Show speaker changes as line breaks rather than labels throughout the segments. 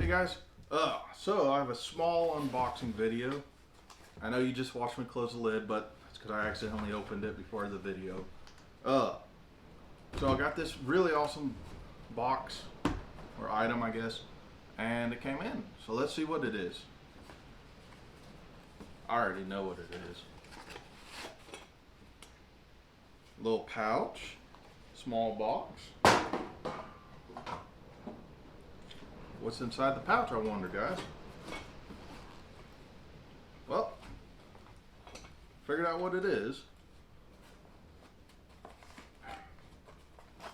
Hey guys, so I have a small unboxing video. I know you just watched me close the lid, but it's because I accidentally opened it before the video. So I got this really awesome box, or item I guess, and it came in. So let's see what it is. I already know what it is. Little pouch, small box. What's inside the pouch, I wonder, guys? Well, figured out what it is.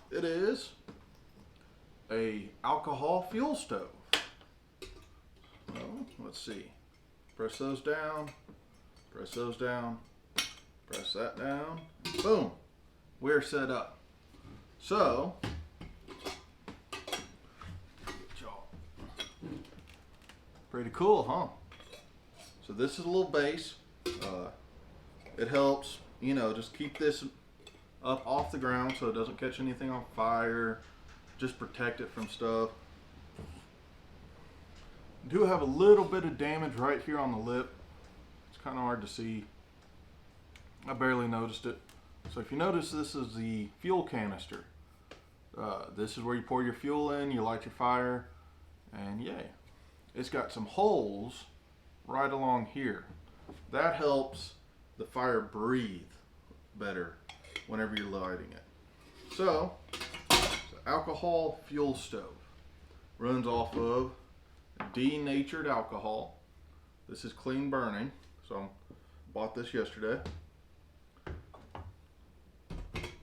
It is a alcohol fuel stove. Well, let's see. Press those down, press those down, press that down. Boom, we're set up. So, pretty cool, huh? So this is a little base. It helps, you know, just keep this up off the ground so it doesn't catch anything on fire. Just protect it from stuff. Do have a little bit of damage right here on the lip. It's kind of hard to see. I barely noticed it. So if you notice, this is the fuel canister. This is where you pour your fuel in, you light your fire, and yay. It's got some holes right along here. That helps the fire breathe better whenever you're lighting it. So, it's an alcohol fuel stove. Runs off of denatured alcohol. This is clean burning, so bought this yesterday.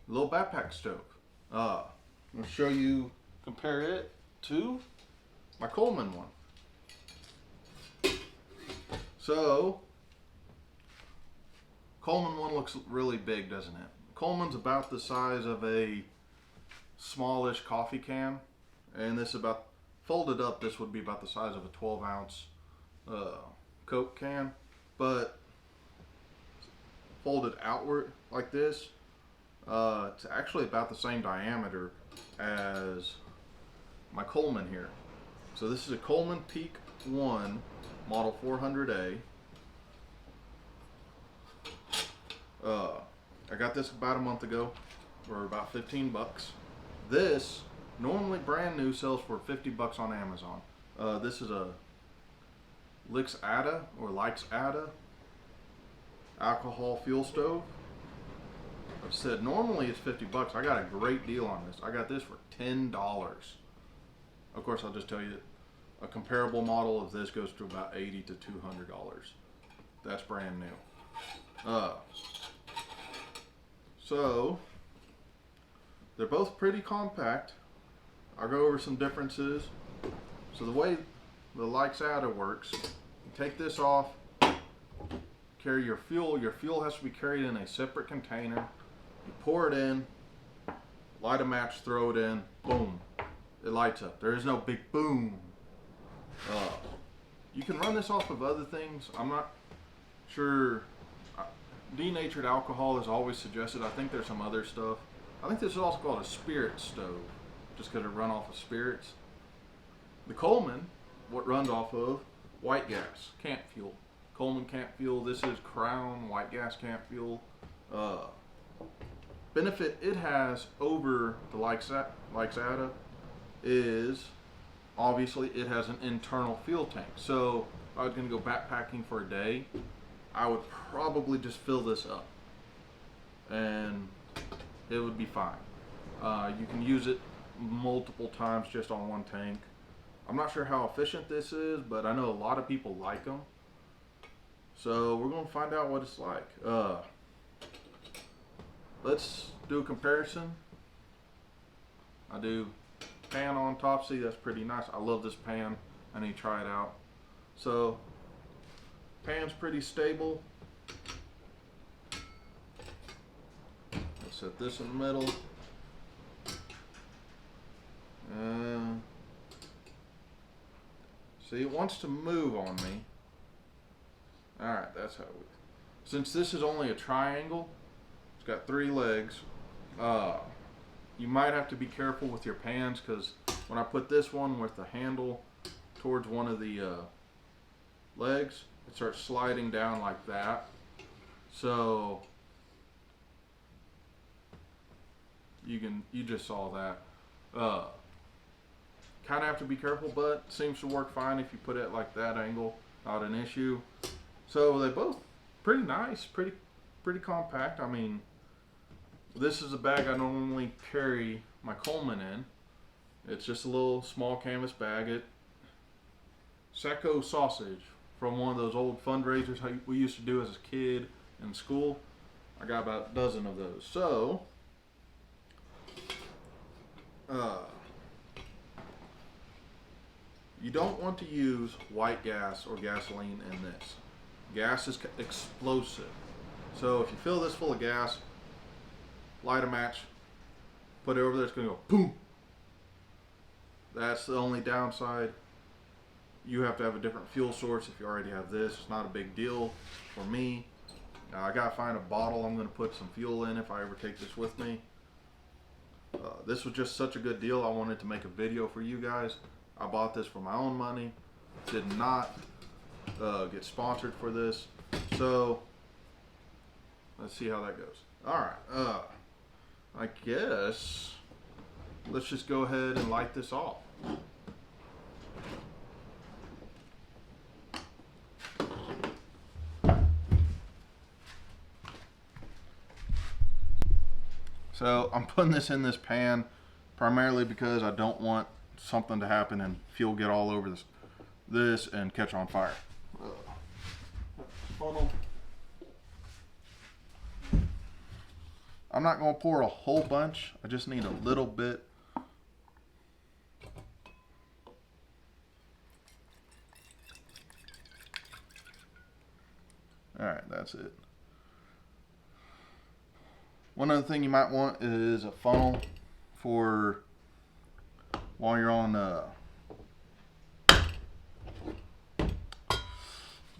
Little backpack stove. I'm going to show you, compare it to my Coleman one. So, Coleman one looks really big, doesn't it? Coleman's about the size of a smallish coffee can, and this about, folded up, this would be about the size of a 12-ounce Coke can, but folded outward like this, it's actually about the same diameter as my Coleman here. So this is a Coleman Peak 1 Model 400A. I got this about a month ago for about 15 bucks. This normally brand new sells for 50 bucks on Amazon. This is a Lixada alcohol fuel stove. I said normally it's 50 bucks. I got a great deal on this. I got this for $10. Of course, I'll just tell you, a comparable model of this goes to about $80 to $200. That's brand new. So they're both pretty compact. I'll go over some differences. So the way the Lixada works, you take this off, carry your fuel. Your fuel has to be carried in a separate container. You pour it in, light a match, throw it in, boom, it lights up. There is no big boom. You can run this off of other things. I'm not sure. Denatured alcohol is always suggested. I think there's some other stuff. I think this is also called a spirit stove, just because it run off of spirits. The Coleman, what runs off of white gas, camp fuel. Coleman camp fuel. This is Crown white gas camp fuel. Benefit it has over the Lixada is obviously it has an internal fuel tank. So if I was going to go backpacking for a day, I would probably just fill this up and it would be fine. You can use it multiple times just on one tank. I'm not sure how efficient this is, but I know a lot of people like them. So we're going to find out what it's like. Let's do a comparison. I do pan on top. See, that's pretty nice. I love this pan. I need to try it out. So pan's pretty stable. Let's set this in the middle. See, it wants to move on me. Alright, that's how it works. Since this is only a triangle, it's got 3 legs. You might have to be careful with your pans, because when I put this one with the handle towards one of the legs, it starts sliding down like that. So you just saw that. Kind of have to be careful, but seems to work fine if you put it like that angle. Not an issue. So they both pretty nice, pretty compact. I mean, this is a bag I normally carry my Coleman in. It's just a little small canvas bag. It Sacco sausage from one of those old fundraisers we used to do as a kid in school. I got about a dozen of those. So, you don't want to use white gas or gasoline in this. Gas is explosive. So if you fill this full of gas, light a match, put it over there, it's going to go boom. That's the only downside. You have to have a different fuel source if you already have this. It's not a big deal for me. I got to find a bottle I'm going to put some fuel in if I ever take this with me. This was just such a good deal. I wanted to make a video for you guys. I bought this for my own money. Did not get sponsored for this. So let's see how that goes. Alright, I guess let's just go ahead and light this off. So I'm putting this in this pan primarily because I don't want something to happen and fuel get all over this and catch on fire. Funnel. I'm not going to pour a whole bunch. I just need a little bit. Alright, that's it. One other thing you might want is a funnel for while you're on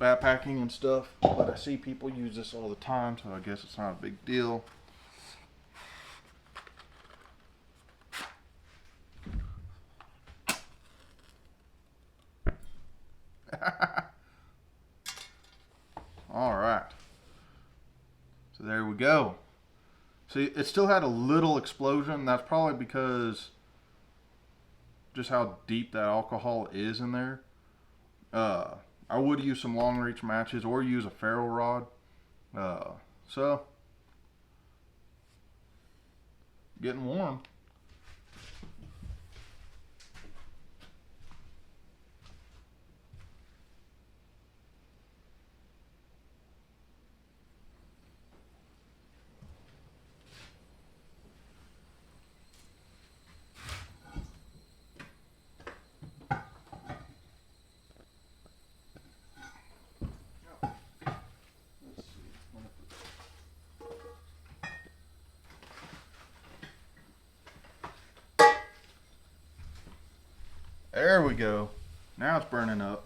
backpacking and stuff. But I see people use this all the time, so I guess it's not a big deal. Alright. So there we go. See, it still had a little explosion. That's probably because just how deep that alcohol is in there. I would use some long reach matches or use a ferro rod. So, getting warm. There we go. Now it's burning up.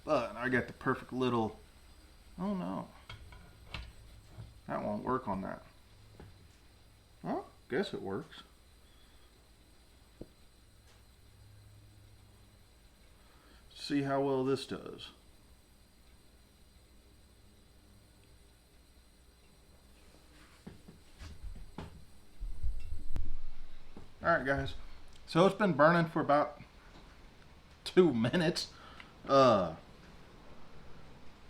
But I got the perfect little... Oh no. That won't work on that. Well, guess it works. See how well this does. Alright guys. So it's been burning for about 2 minutes. It's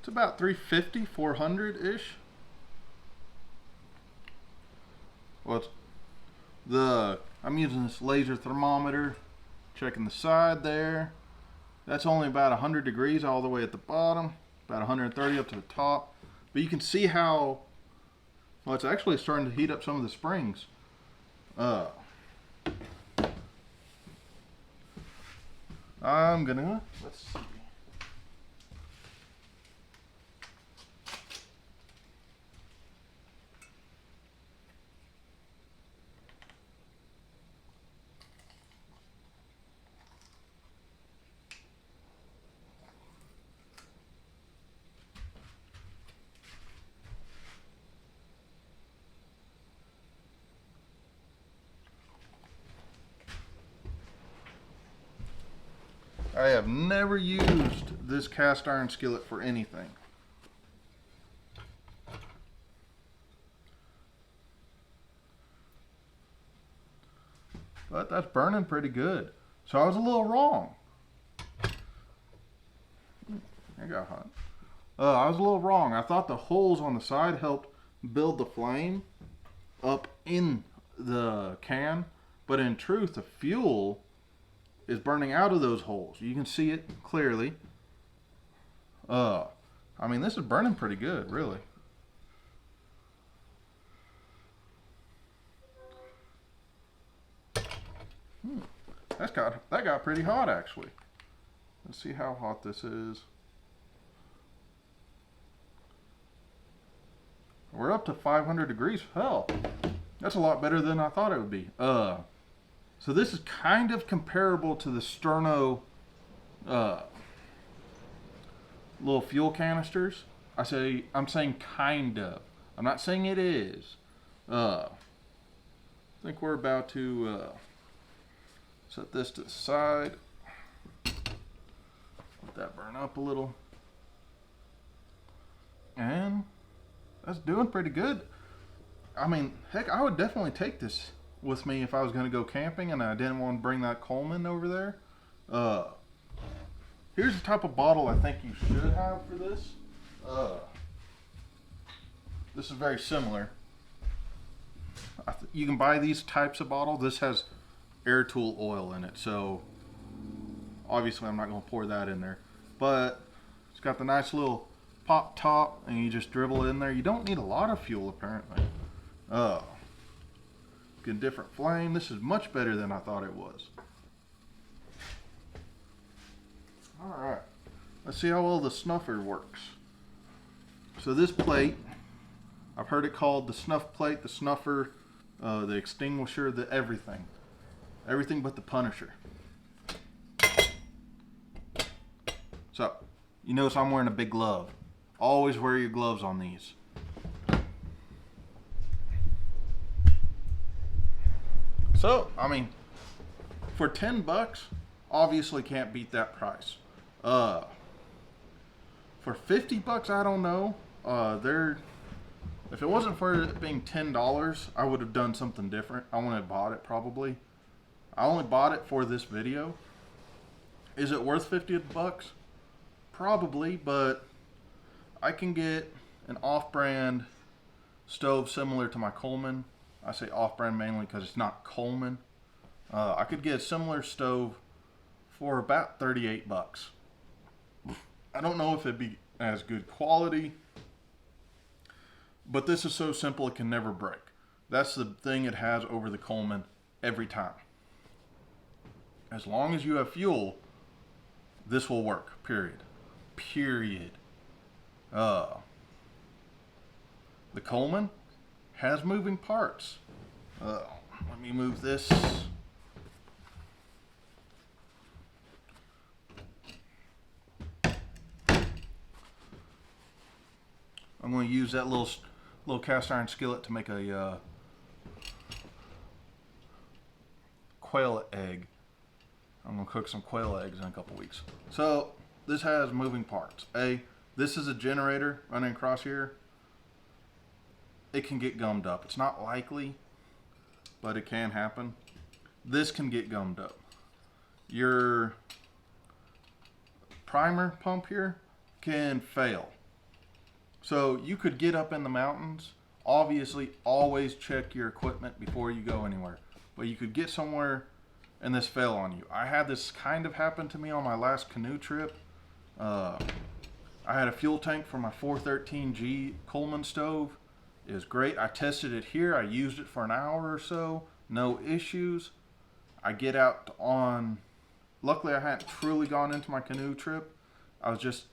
about 350, 400-ish. Well, I'm using this laser thermometer, checking the side there. That's only about 100 degrees all the way at the bottom, about 130 up to the top. But you can see how, well, it's actually starting to heat up some of the springs. I'm gonna, let's see. I have never used this cast iron skillet for anything. But that's burning pretty good. So I was a little wrong. It got hot. I was a little wrong. I thought the holes on the side helped build the flame up in the can. But in truth, the fuel is burning out of those holes. You can see it clearly. I mean, this is burning pretty good, really. That got pretty hot, actually. Let's see how hot this is. We're up to 500 degrees. Hell, that's a lot better than I thought it would be. So this is kind of comparable to the Sterno little fuel canisters. I'm saying kind of. I'm not saying it is. I think we're about to set this to the side. Let that burn up a little. And that's doing pretty good. I mean, heck, I would definitely take this with me if I was going to go camping and I didn't want to bring that Coleman over there. Here's the type of bottle I think you should have for this. This is very similar. You can buy these types of bottles. This has air tool oil in it, so obviously I'm not going to pour that in there. But it's got the nice little pop top, and you just dribble it in there. You don't need a lot of fuel, apparently. Get a different flame. This is much better than I thought it was. Alright, let's see how well the snuffer works. So this plate, I've heard it called the snuff plate, the snuffer, the extinguisher, the everything. Everything but the Punisher. So, you notice I'm wearing a big glove. Always wear your gloves on these. So, I mean, for 10 bucks, obviously can't beat that price. For 50 bucks, I don't know. If it wasn't for it being $10, I would have done something different. I wouldn't have bought it probably. I only bought it for this video. Is it worth 50 bucks? Probably, but I can get an off-brand stove similar to my Coleman. I say off-brand mainly because it's not Coleman. I could get a similar stove for about 38 bucks. I don't know if it'd be as good quality, but this is so simple it can never break. That's the thing it has over the Coleman every time. As long as you have fuel, this will work, period. Period. The Coleman has moving parts. Let me move this. I'm going to use that little cast iron skillet to make a quail egg. I'm going to cook some quail eggs in a couple weeks. So this has moving parts. This is a generator running across here. It can get gummed up. It's not likely, but it can happen. This can get gummed up. Your primer pump here can fail. So you could get up in the mountains. Obviously, always check your equipment before you go anywhere. But you could get somewhere and this fell on you. I had this kind of happen to me on my last canoe trip. I had a fuel tank for my 413G Coleman stove. It was great. I tested it here. I used it for an hour or so. No issues. I get out on... Luckily, I hadn't truly gone into my canoe trip. I was just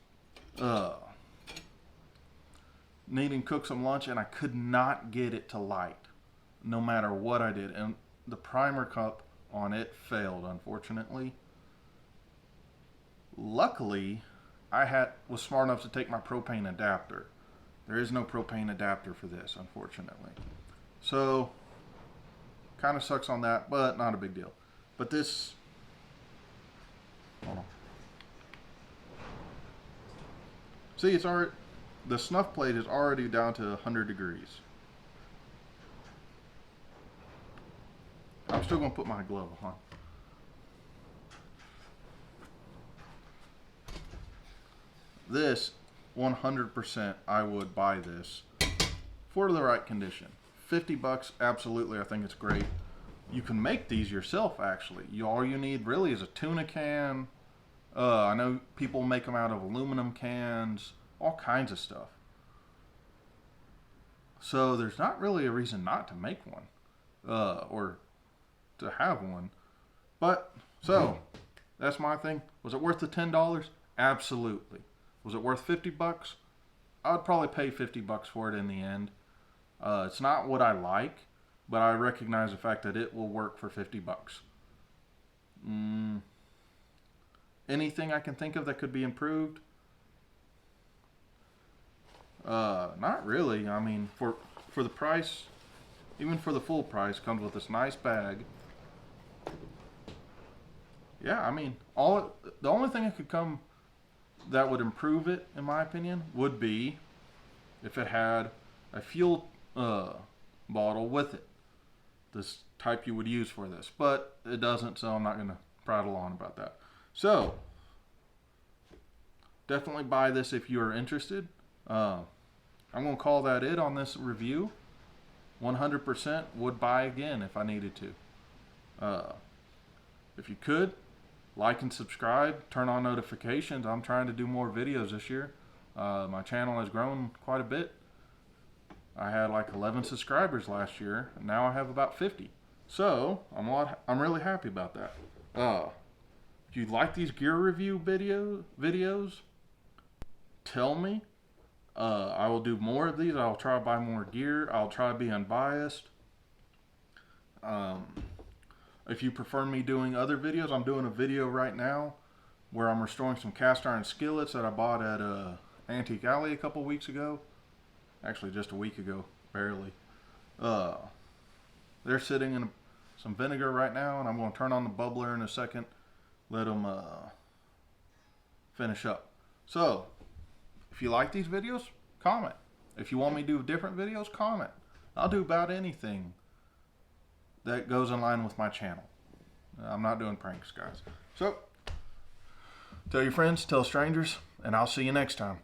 needing to cook some lunch, and I could not get it to light, no matter what I did. And the primer cup on it failed, unfortunately. Luckily, I was smart enough to take my propane adapter. There is no propane adapter for this, unfortunately. So, kind of sucks on that, but not a big deal. But this, hold on. See, it's already, the snuff plate is already down to 100 degrees. I'm still going to put my glove on. This, 100%, I would buy this for the right condition. 50 bucks, absolutely, I think it's great. You can make these yourself, actually. All you need really is a tuna can. I know people make them out of aluminum cans, all kinds of stuff. So there's not really a reason not to make one, or to have one. But, so, that's my thing. Was it worth the $10? Absolutely. Was it worth 50 bucks? I would probably pay 50 bucks for it in the end. It's not what I like, but I recognize the fact that it will work for 50 bucks. Anything I can think of that could be improved? Not really. I mean, for the price, even for the full price, comes with this nice bag. Yeah, I mean, the only thing that could come that would improve it, in my opinion, would be if it had a fuel bottle with it. This type you would use for this. But it doesn't, so I'm not going to prattle on about that. So, definitely buy this if you are interested. I'm going to call that it on this review. 100% would buy again if I needed to. If you could, like and subscribe, turn on notifications. I'm trying to do more videos this year. My channel has grown quite a bit. I had like 11 subscribers last year, and now I have about 50. So I'm really happy about that. If you like these gear review videos, tell me. I will do more of these. I'll try to buy more gear. I'll try to be unbiased. If you prefer me doing other videos, I'm doing a video right now where I'm restoring some cast iron skillets that I bought at Antique Alley a couple weeks ago. Actually, just a week ago, barely. They're sitting in some vinegar right now, and I'm going to turn on the bubbler in a second, let them finish up. So, if you like these videos, comment. If you want me to do different videos, comment. I'll do about anything that goes in line with my channel. I'm not doing pranks, guys. So, tell your friends, tell strangers, and I'll see you next time.